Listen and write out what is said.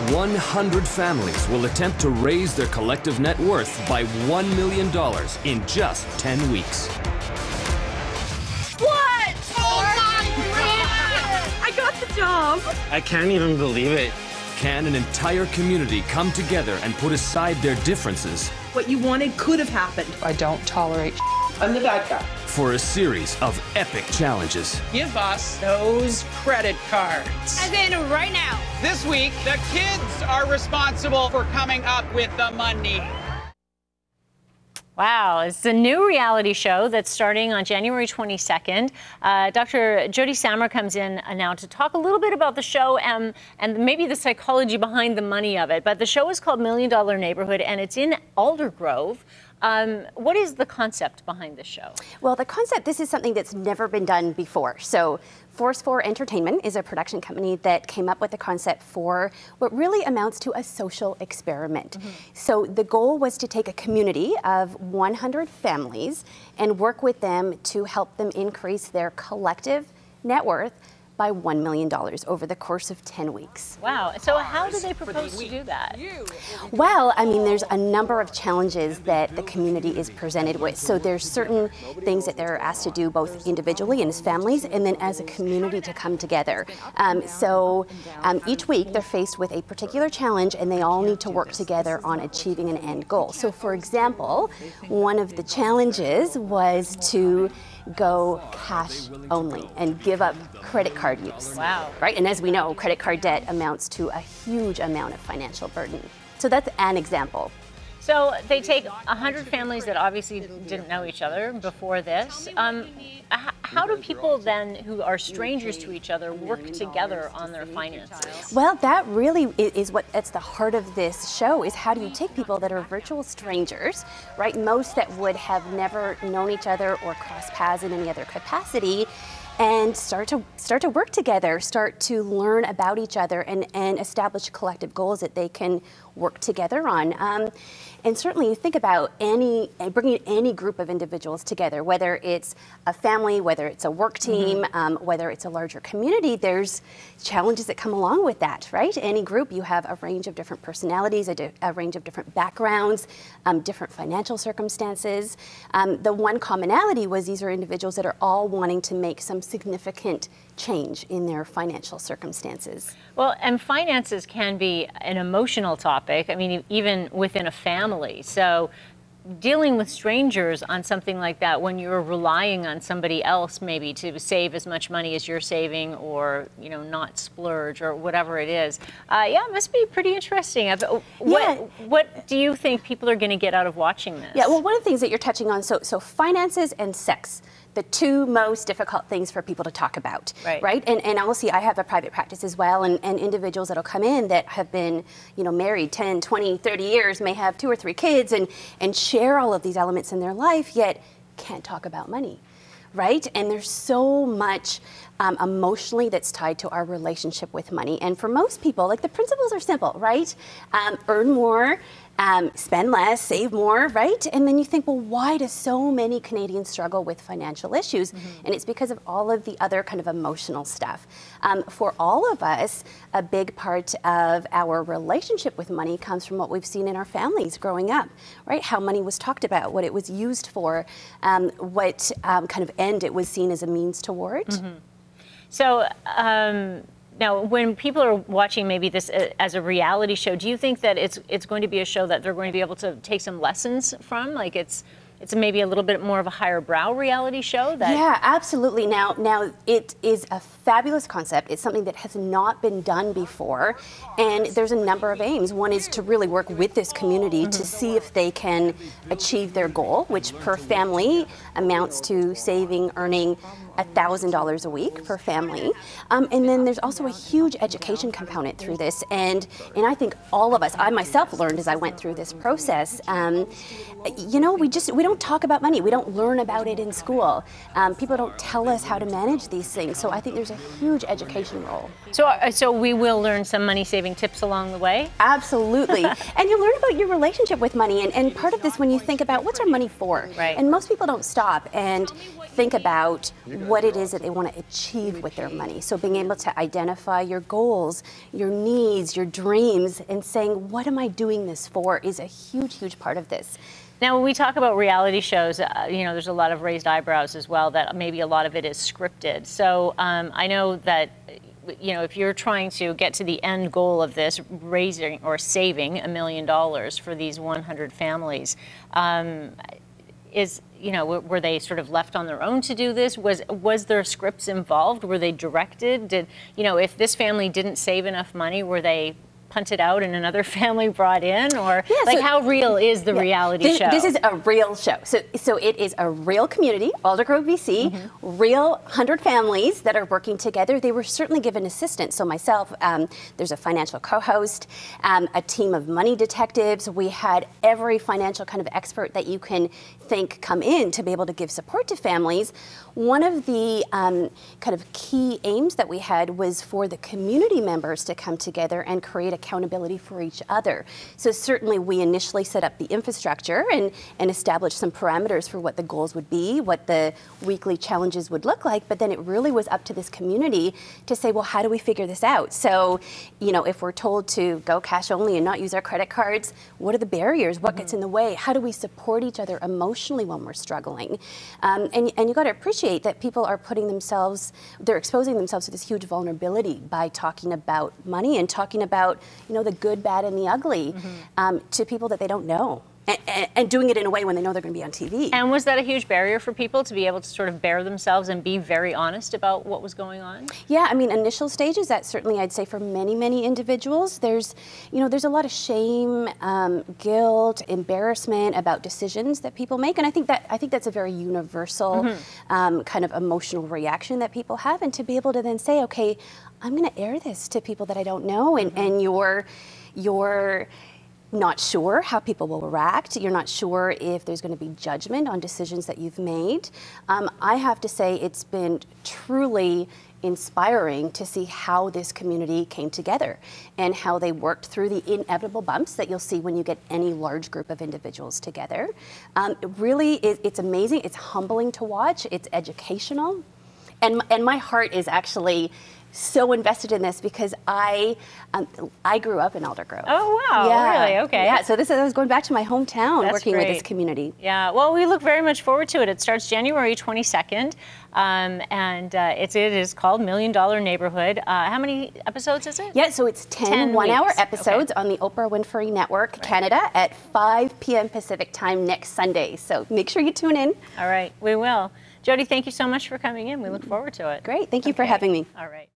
100 families will attempt to raise their collective net worth by $1 million in just 10 weeks. What? Oh my God! I got the job! I can't even believe it. Can an entire community come together and put aside their differences? What you wanted could have happened. I don't tolerate. I'm the bad guy. For a series of epic challenges. Give us those credit cards. As in right now. This week, the kids are responsible for coming up with the money. Wow, it's a new reality show that's starting on January 22nd. Dr. Joti Samra comes in now to talk a little bit about the show and maybe the psychology behind the money of it. But the show is called $1 Million Neighborhood, and it's in Aldergrove. What is the concept behind this show? Well, the concept, this is something that's never been done before. So Force 4 Entertainment is a production company that came up with the concept for what really amounts to a social experiment. So the goal was to take a community of 100 families and work with them to help them increase their collective net worth by $1 million over the course of 10 weeks. Wow. So how do they propose to do that? Well, I mean, there's a number of challenges that the community is presented with. So there's certain things that they're asked to do both individually and as families, and then as a community to come together. Each week they're faced with a particular challenge, and they all need to work together on achieving an end goal. So for example, one of the challenges was to go cash only and give up credit card use. Wow. Right? And as we know, credit card debt amounts to a huge amount of financial burden. So that's an example. So they take 100 families that obviously didn't know each other before this. How do people then who are strangers to each other work together on their finances? Well, that really is that's the heart of this show, is how do you take people that are virtual strangers, right? Most that would have never known each other or crossed paths in any other capacity, and start to work together, start to learn about each other and establish collective goals that they can work together on. And certainly you think about bringing any group of individuals together, whether it's a family, whether it's a work team, whether it's a larger community, there's challenges that come along with that, right? Any group, you have a range of different personalities, a range of different backgrounds, different financial circumstances. The one commonality was these are individuals that are all wanting to make some significant change in their financial circumstances. Well, and finances can be an emotional topic, I mean, even within a family. So dealing with strangers on something like that when you're relying on somebody else maybe to save as much money as you're saving, or, you know, not splurge or whatever it is. Yeah, it must be pretty interesting. What do you think people are going to get out of watching this? Yeah, well, one of the things that you're touching on, so finances and sex, the two most difficult things for people to talk about, right? And obviously I have a private practice as well, and individuals that'll come in that have been, you know, married 10, 20, 30 years, may have 2 or 3 kids and share all of these elements in their life, yet can't talk about money, right? And there's so much emotionally that's tied to our relationship with money. And for most people, like, the principles are simple, right? Earn more, spend less, save more, right? And then you think, well, why do so many Canadians struggle with financial issues? And it's because of all of the other kind of emotional stuff. For all of us, a big part of our relationship with money comes from what we've seen in our families growing up, right? How money was talked about, what it was used for, what kind of end it was seen as a means toward. So, now, when people are watching maybe this as a reality show, do you think that it's going to be a show that they're going to be able to take some lessons from? Like it's maybe a little bit more of a higher brow reality show? Yeah, absolutely. Now it is a fabulous concept. It's something that has not been done before, and there's a number of aims. One is to really work with this community to see if they can achieve their goal, which per family amounts to earning $1,000 a week per family. And then there's also a huge education component through this. And I think all of us, I myself learned as I went through this process, you know, we don't talk about money. We don't learn about it in school. People don't tell us how to manage these things. So I think there's a huge education role. So we will learn some money saving tips along the way? Absolutely. And you learn about your relationship with money. And part of this, when you think about what's our money for? Right. And most people don't stop and think about what it is that they want to achieve with their money. So being able to identify your goals, your needs, your dreams, and saying, what am I doing this for, is a huge, huge part of this. Now, when we talk about reality shows, you know, there's a lot of raised eyebrows as well, that maybe a lot of it is scripted. So I know that, you know, if you're trying to get to the end goal of this, raising or saving $1 million for these 100 families, you know, were they sort of left on their own to do this? Was there scripts involved? Were they directed? Did, you know, if this family didn't save enough money, were they punted out and another family brought in? Or like, how real is the reality show? This is a real show. So it is a real community, Aldergrove, BC, real 100 families that are working together. They were certainly given assistance. So myself, there's a financial co-host, a team of money detectives. We had every financial kind of expert that you can think come in to be able to give support to families. One of the kind of key aims that we had was for the community members to come together and create accountability for each other. So certainly we initially set up the infrastructure and established some parameters for what the goals would be, what the weekly challenges would look like, but then it really was up to this community to say, well, how do we figure this out? So, you know, if we're told to go cash only and not use our credit cards, what are the barriers? What gets in the way? How do we support each other emotionally when we're struggling? And you got to appreciate that people are they're exposing themselves to this huge vulnerability by talking about money and talking about, you know, the good, bad, and the ugly to people that they don't know. And doing it in a way when they know they're going to be on TV. And was that a huge barrier for people to be able to sort of bare themselves and be very honest about what was going on? Yeah, I mean, initial stages, that certainly I'd say for many, many individuals, there's a lot of shame, guilt, embarrassment about decisions that people make, and I think that's a very universal kind of emotional reaction that people have, and to be able to then say, okay, I'm going to air this to people that I don't know, and you're not sure how people will react. You're not sure if there's going to be judgment on decisions that you've made. I have to say it's been truly inspiring to see how this community came together and how they worked through the inevitable bumps that you'll see when you get any large group of individuals together. It's amazing. It's humbling to watch. It's educational. And my heart is actually so invested in this because I grew up in Aldergrove. Oh wow! Yeah. Really? Okay. Yeah. So I was going back to my hometown. That's working great. with this community. Yeah. Well, we look very much forward to it. It starts January 22nd, and it is called $1 Million Neighborhood. How many episodes is it? Yeah. So it's 10 one-hour episodes on the Oprah Winfrey Network Canada at 5 p.m. Pacific time next Sunday. So make sure you tune in. All right. We will. Joti, thank you so much for coming in. We look forward to it. Great. Thank you for having me. All right.